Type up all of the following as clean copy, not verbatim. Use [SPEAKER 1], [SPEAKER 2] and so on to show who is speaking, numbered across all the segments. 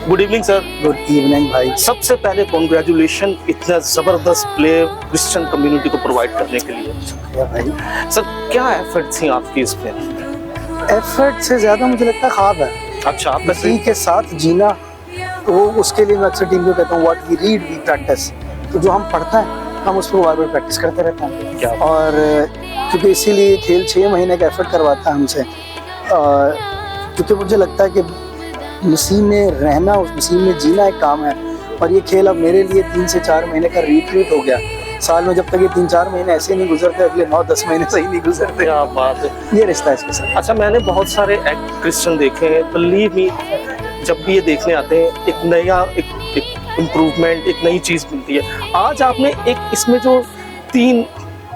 [SPEAKER 1] Good evening sir.
[SPEAKER 2] Good evening भाई।
[SPEAKER 1] सबसे पहले कॉन्ग्रेचुलेशन इतना जबरदस्त प्ले क्रिश्चियन कम्युनिटी को प्रोवाइड करने के लिए।
[SPEAKER 2] शुक्रिया भाई।
[SPEAKER 1] सर क्या एफर्ट थी आपकी इसमें?
[SPEAKER 2] एफर्ट से ज्यादा मुझे लगता है ख्वाब है।
[SPEAKER 1] अच्छा, आप
[SPEAKER 2] किसी के साथ जीना, वो उसके लिए मैं अक्सर टीम को कहता हूँ what we read we practice. तो जो हम पढ़ते हैं हम उसको बार बार प्रैक्टिस करते रहते हैं।
[SPEAKER 1] क्या?
[SPEAKER 2] और क्योंकि इसीलिए खेल 6 महीने का एफर्ट करवाता है हमसे, क्योंकि मुझे लगता है कि मसीह में रहना, उस मसीह में जीना एक काम है। और ये खेल अब मेरे लिए 3 से 4 महीने का रिट्रीट हो गया। साल में जब तक ये 3-4 महीने ऐसे नहीं गुजरते, अगले 9-10 महीने सही नहीं गुजरते।
[SPEAKER 1] क्या बात है।
[SPEAKER 2] ये रिश्ता है इसके साथ।
[SPEAKER 1] अच्छा, मैंने बहुत सारे एक्ट क्रिश्चियन देखे हैं, बिलीव मी, जब भी ये देखने आते हैं एक नया एक इम्प्रूवमेंट, एक नई चीज़ मिलती है। आज आपने एक इसमें जो 3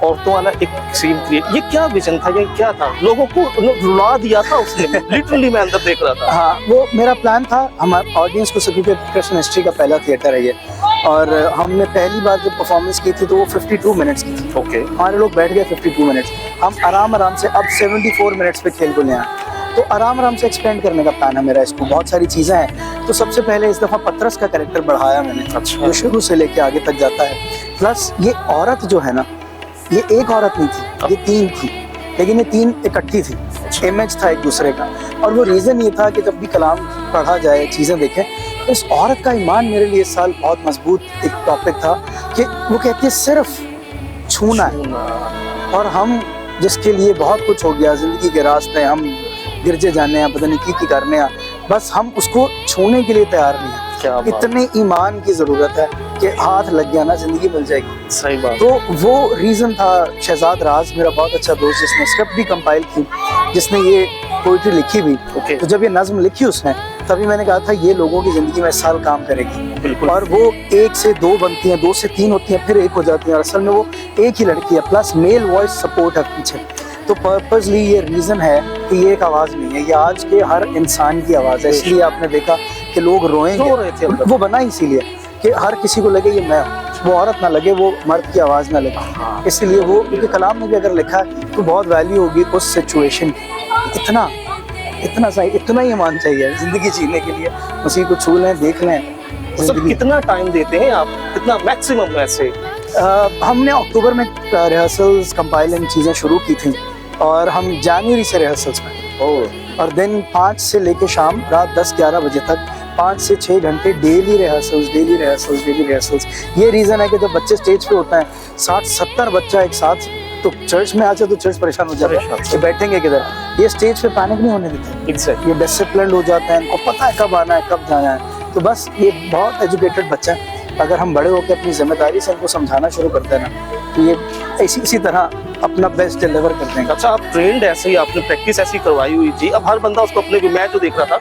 [SPEAKER 1] औरतों वाला एक सीन क्रिएट, ये क्या विजन था, ये क्या था? लोगों को रुला दिया था उसने। लिटरली मैं अंदर देख रहा था।
[SPEAKER 2] हाँ, वो मेरा प्लान था हमारे ऑडियंस को, क्योंकि क्रिश्चियन हिस्ट्री का पहला थिएटर है ये, और हमने पहली बार जब परफॉर्मेंस की थी तो वो 52 मिनट्स की थी।
[SPEAKER 1] ओके।
[SPEAKER 2] हमारे लोग बैठ गए 52 मिनट्स। हम आराम से अब 74 मिनट्स पे खेल को ले आए। तो आराम से एक्सपेंड करने का प्लान है मेरा इसको। बहुत सारी चीज़ें हैं। तो सबसे पहले इस दफ़ा पतरस का कैरेक्टर बढ़ाया मैंने।
[SPEAKER 1] अच्छा।
[SPEAKER 2] जो शुरू से लेके आगे तक जाता है। प्लस ये औरत जो है ना, ये एक औरत नहीं थी, ये 3 थी, लेकिन ये 3 इकट्ठी थी। इमेज था एक दूसरे का। और वो रीज़न ये था कि जब भी कलाम पढ़ा जाए, चीज़ें देखें, तो इस औरत का ईमान मेरे लिए इस साल बहुत मजबूत एक टॉपिक था कि वो कहती है सिर्फ छूना है। और हम जिसके लिए बहुत कुछ हो गया, ज़िंदगी के रास्ते हम गिरजे जाने हैं, पता नहीं की करने हैं, बस हम उसको छूने के लिए तैयार नहीं हैं। इतने ईमान की ज़रूरत है कि हाथ लग गया ना ज़िंदगी मिल जाएगी।
[SPEAKER 1] सही बात।
[SPEAKER 2] तो वो रीज़न था। शहजाद राज मेरा बहुत अच्छा दोस्त, जिसने स्क्रिप्ट भी कंपाइल की, जिसने ये पोइट्री लिखी भी।
[SPEAKER 1] Okay.
[SPEAKER 2] तो जब ये नज्म लिखी उसने, तभी मैंने कहा था ये लोगों की ज़िंदगी में इस साल काम करेगी।
[SPEAKER 1] बिल्कुल।
[SPEAKER 2] और वो 1 से 2 बनती हैं, 2 से 3 होती हैं, फिर 1 हो जाती हैं। और असल में वो एक ही लड़की है, प्लस मेल वॉइस सपोर्ट है पीछे। तो पर्पसली ये रीज़न है कि ये एक आवाज़ नहीं है, ये आज के हर इंसान की आवाज़ है। इसलिए आपने देखा कि लोग रोएंगे,
[SPEAKER 1] रो रहे थे।
[SPEAKER 2] वो बना इसीलिए कि हर किसी को लगे ये मैं हूँ, वो औरत ना लगे, वो मर्द की आवाज़ ना लगे। इसलिए वो, क्योंकि कलाम में भी अगर लिखा है तो बहुत वैल्यू होगी उस सिचुएशन की। इतना ही ईमान चाहिए ज़िंदगी जीने के लिए। मसीह को छू लें, देख लें।
[SPEAKER 1] मतलब कितना टाइम देते हैं आप, कितना मैक्सिमम ऐसे?
[SPEAKER 2] हमने अक्टूबर में रिहर्सल्स, कंपाइलिंग चीज़ें शुरू की थी, और हम जनवरी से रिहर्सल्स में, और दिन 5 से लेके शाम रात 10-11 बजे तक 5 से 6 घंटे डेली रिहर्सल्स। ये रीज़न है कि जब बच्चे स्टेज पे होते हैं, 60-70 बच्चा एक साथ, तो चर्च में आ जाए तो चर्च परेशान हो जाता है, ये बैठेंगे किधर। ये स्टेज पे पैनिक नहीं होने देते। ये डिसिप्लिन हो जाता है, इनको पता है कब आना है, कब जाना है। तो बस ये बहुत एजुकेटेड बच्चा है। अगर हम बड़े होकर अपनी जिम्मेदारी से इनको समझाना शुरू करते हैं ना, तो ये इसी तरह अपना बेस्ट डिलीवर कर देंगे।
[SPEAKER 1] अच्छा, आप ट्रेंड ऐसे ही, आपने प्रैक्टिस ऐसी करवाई हुई थी। अब हर बंदा उसको अपने, मैं जो देख रहा था,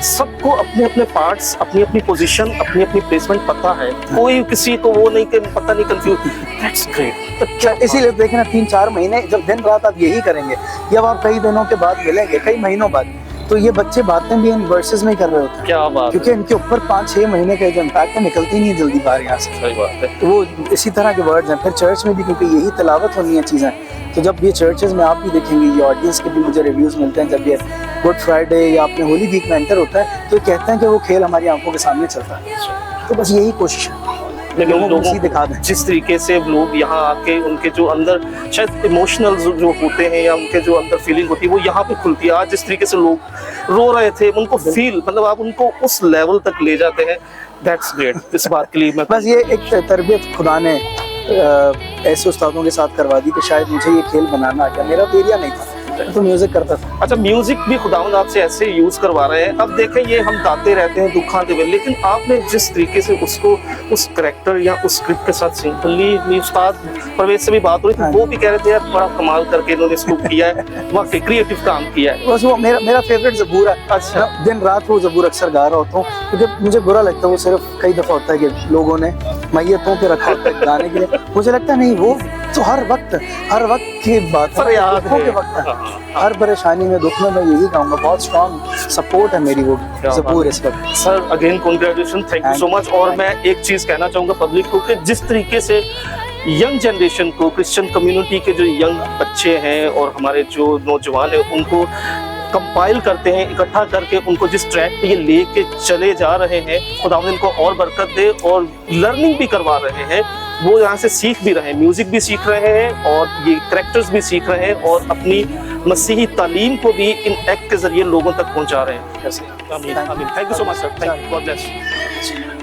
[SPEAKER 1] सबको अपने अपने पार्ट्स, अपनी अपनी पोजीशन, अपनी अपनी प्लेसमेंट पता है। कोई किसी को वो नहीं, पता नहीं, कंफ्यूज। That's great. तो क्या
[SPEAKER 2] इसीलिए देखें ना, 3-4 महीने जब दिन रात आप यही करेंगे, जब आप कई दिनों के बाद मिलेंगे, कई महीनों बाद, तो ये बच्चे बातें भी इन वर्सेस में कर रहे होते हैं।
[SPEAKER 1] क्या बात।
[SPEAKER 2] क्योंकि इनके ऊपर 5-6 महीने का जो इम्पैक्ट है, निकलती नहीं जल्दी बाहर यहाँ से।
[SPEAKER 1] सही बात है।
[SPEAKER 2] तो वो इसी तरह के वर्ड्स हैं। फिर चर्च में भी, क्योंकि यही तिलावत होनी है चीज़ें, तो जब ये चर्चेज में आप भी देखेंगे, ये ऑडियंस के भी मुझे रिव्यूज़ मिलते हैं, जब ये गुड फ्राइडे या अपने होली वीक में एंटर होता है, तो कहते हैं कि वो खेल हमारी आंखों के सामने चलता है। तो बस यही कोशिश है,
[SPEAKER 1] लेकिन
[SPEAKER 2] लोगों को दिखा दें।
[SPEAKER 1] जिस तरीके से लोग यहाँ आके, उनके जो अंदर शायद इमोशनल जो होते हैं, या उनके जो अंदर फीलिंग होती है, वो यहाँ पे खुलती है। आज जिस तरीके से लोग रो रहे थे, उनको फील, मतलब आप उनको उस लेवल तक ले जाते हैं। That's great. इस बात के लिए मैं
[SPEAKER 2] बस ये एक तरबियत खुदा ने ऐसे उस्तादों के साथ करवा दी कि शायद मुझे ये खेल बनाना आ गया। मेरा तो एरिया नहीं था, तो म्यूजिक करता था।
[SPEAKER 1] अच्छा, म्यूजिक भी खुदावंद आपसे ऐसे यूज करवा रहे हैं। अब देखें, ये हम गाते रहते हैं दुखाते हुए, लेकिन आपने जिस तरीके से उसको उस करेक्टर या उस स्क्रिप्ट के साथ सिंपली, उस्ताद परवेज से भी बात हो रही थी, वो भी कह रहे थे यार बड़ा कमाल करके इन्होंने इसको किया है, वाकई क्रिएटिव काम किया है।
[SPEAKER 2] बस वो मेरा फेवरेट ज़बूर है।
[SPEAKER 1] अच्छा।
[SPEAKER 2] दिन रात वो ज़बूर अक्सर गा रहा होता हूँ, क्योंकि मुझे बुरा लगता है, वो सिर्फ कई दफ़ा होता है कि लोगों ने मैयतों पे रखा होता है गाने के लिए। मुझे लगता है नहीं, वो तो हर वक्त की बात है, दुखों के वक्त है। हर परेशानी में, दुख में, मैं यही कहूँगा बहुत स्ट्रॉन्ग सपोर्ट है मेरी वो ज़बूर इस वक्त।
[SPEAKER 1] Sir again congratulation, thank you so much. और मैं एक चीज़ कहना चाहूँगा पब्लिक को कि जिस तरीके से यंग जनरेशन को, क्रिश्चियन कम्युनिटी के जो यंग बच्चे हैं और हमारे जो नौजवान हैं, उनको कंपाइल करते हैं, इकट्ठा करके उनको जिस ट्रैक पे ये लेके चले जा रहे हैं, खुदावंद इनको और बरकत दे, और लर्निंग भी करवा रहे हैं। वो यहाँ से सीख भी रहे हैं, म्यूजिक भी सीख रहे हैं और ये करैक्टर्स भी सीख रहे हैं, और अपनी मसीही तालीम को भी इन एक्ट के जरिए लोगों तक पहुँचा रहे हैं। कैसे? आमीन, आमीन। Thank you so much sir, thank you, God bless.